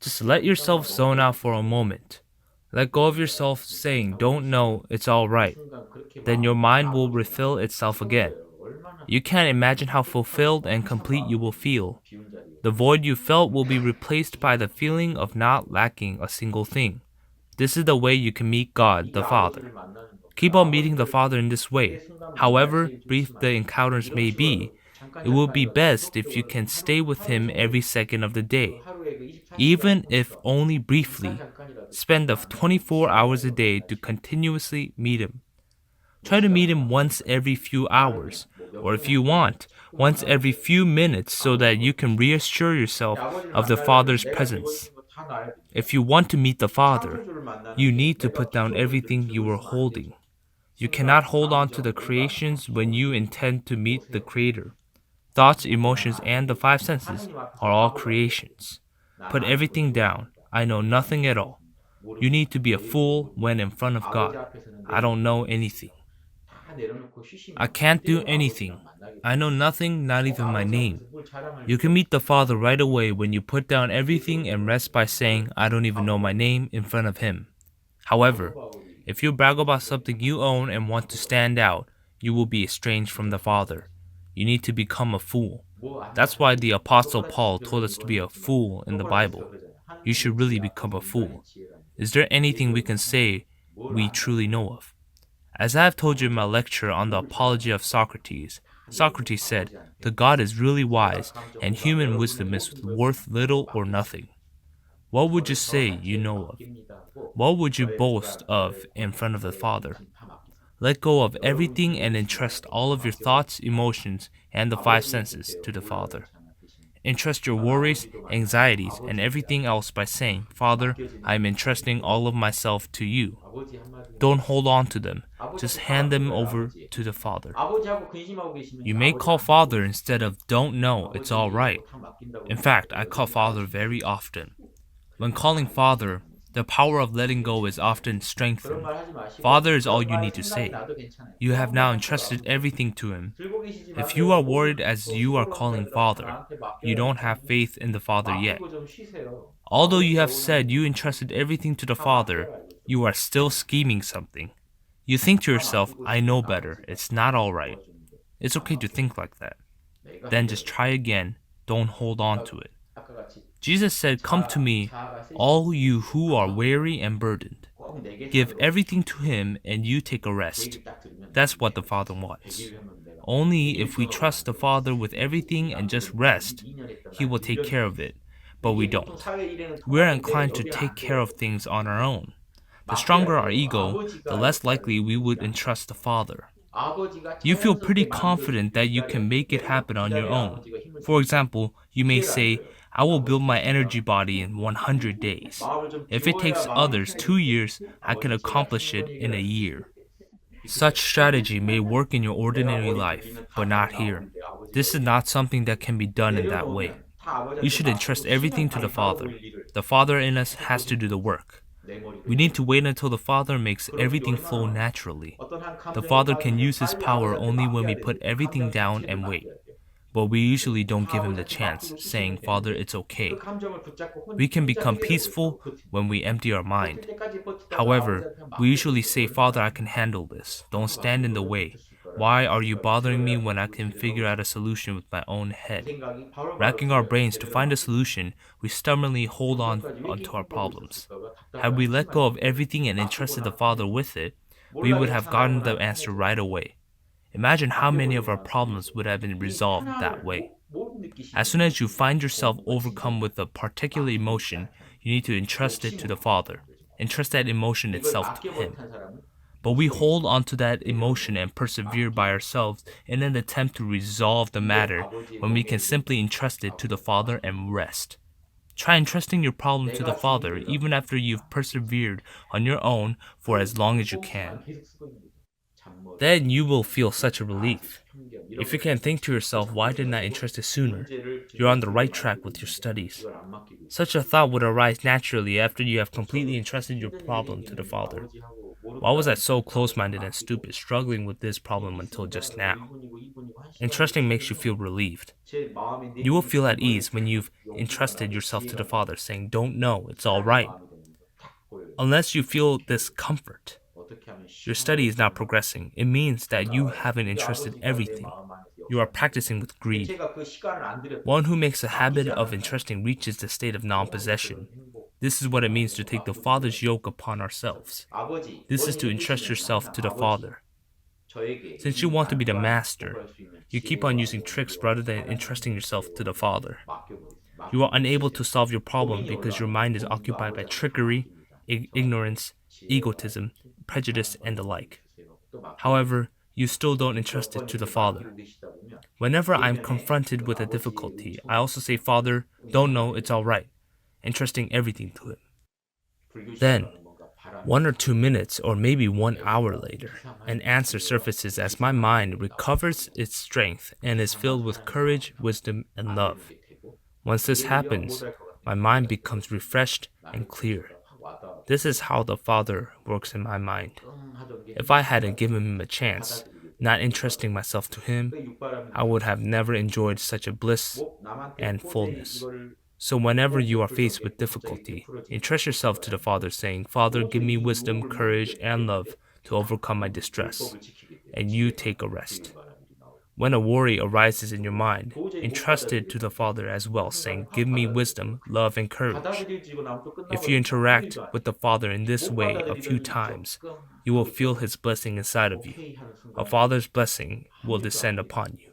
Just let yourself zone out for a moment. Let go of yourself saying, don't know, it's alright. Then your mind will refill itself again. You can't imagine how fulfilled and complete you will feel. The void you felt will be replaced by the feeling of not lacking a single thing. This is the way you can meet God, the Father. Keep on meeting the Father in this way. However brief the encounters may be, it will be best if you can stay with Him every second of the day. Even if only briefly, spend the 24 hours a day to continuously meet Him. Try to meet Him once every few hours, or if you want, once every few minutes so that you can reassure yourself of the Father's presence. If you want to meet the Father, you need to put down everything you are holding. You cannot hold on to the creations when you intend to meet the Creator. Thoughts, emotions, and the five senses are all creations. Put everything down. I know nothing at all. You need to be a fool when in front of God. I don't know anything. I can't do anything. I know nothing, not even my name. You can meet the Father right away when you put down everything and rest by saying, I don't even know my name, in front of Him. However, if you brag about something you own and want to stand out, you will be estranged from the Father. You need to become a fool. That's why the Apostle Paul told us to be a fool in the Bible. You should really become a fool. Is there anything we can say we truly know of? As I have told you in my lecture on the apology of Socrates, Socrates said, the God is really wise, and human wisdom is worth little or nothing. What would you say you know of? What would you boast of in front of the Father? Let go of everything and entrust all of your thoughts, emotions, and the five senses to the Father. Entrust your worries, anxieties, and everything else by saying, Father, I am entrusting all of myself to you. Don't hold on to them. Just hand them over to the Father. You may call Father instead of don't know, it's all right. In fact, I call Father very often. When calling Father, the power of letting go is often strengthened. Father is all you need to say. You have now entrusted everything to Him. If you are worried as you are calling Father, you don't have faith in the Father yet. Although you have said you entrusted everything to the Father, you are still scheming something. You think to yourself, I know better, it's not alright. It's okay to think like that. Then just try again, don't hold on to it. Jesus said, Come to me, all you who are weary and burdened. Give everything to Him and you take a rest. That's what the Father wants. Only if we trust the Father with everything and just rest, He will take care of it. But we don't. We're inclined to take care of things on our own. The stronger our ego, the less likely we would entrust the Father. You feel pretty confident that you can make it happen on your own. For example, you may say, I will build my energy body in 100 days. If it takes others 2 years, I can accomplish it in a year. Such strategy may work in your ordinary life, but not here. This is not something that can be done in that way. You should entrust everything to the Father. The Father in us has to do the work. We need to wait until the Father makes everything flow naturally. The Father can use His power only when we put everything down and wait. But we usually don't give Him the chance, saying, Father, it's okay. We can become peaceful when we empty our mind. However, we usually say, Father, I can handle this. Don't stand in the way. Why are you bothering me when I can figure out a solution with my own head? Racking our brains to find a solution, we stubbornly hold on to our problems. Had we let go of everything and entrusted the Father with it, we would have gotten the answer right away. Imagine how many of our problems would have been resolved that way. As soon as you find yourself overcome with a particular emotion, you need to entrust it to the Father. Entrust that emotion itself to Him. But we hold on to that emotion and persevere by ourselves in an attempt to resolve the matter when we can simply entrust it to the Father and rest. Try entrusting your problem to the Father even after you've persevered on your own for as long as you can. Then you will feel such a relief. If you can think to yourself, why didn't I entrust it sooner? You're on the right track with your studies. Such a thought would arise naturally after you have completely entrusted your problem to the Father. Why was I so close minded and stupid, struggling with this problem until just now? Entrusting makes you feel relieved. You will feel at ease when you've entrusted yourself to the Father, saying, Don't know, it's all right. Unless you feel this comfort, your study is not progressing. It means that you haven't entrusted everything. You are practicing with greed. One who makes a habit of entrusting reaches the state of non possession. This is what it means to take the Father's yoke upon ourselves. This is to entrust yourself to the Father. Since you want to be the master, you keep on using tricks rather than entrusting yourself to the Father. You are unable to solve your problem because your mind is occupied by trickery, ignorance, egotism, prejudice, and the like. However, you still don't entrust it to the Father. Whenever I'm confronted with a difficulty, I also say, Father, don't know, it's all right, entrusting everything to Him. Then, 1 or 2 minutes, or maybe 1 hour later, an answer surfaces as my mind recovers its strength and is filled with courage, wisdom, and love. Once this happens, my mind becomes refreshed and clear. This is how the Father works in my mind. If I hadn't given Him a chance, not entrusting myself to Him, I would have never enjoyed such a bliss and fullness. So whenever you are faced with difficulty, entrust yourself to the Father, saying, Father, give me wisdom, courage, and love to overcome my distress, and you take a rest. When a worry arises in your mind, entrust it to the Father as well, saying, Give me wisdom, love, and courage. If you interact with the Father in this way a few times, you will feel His blessing inside of you. A Father's blessing will descend upon you.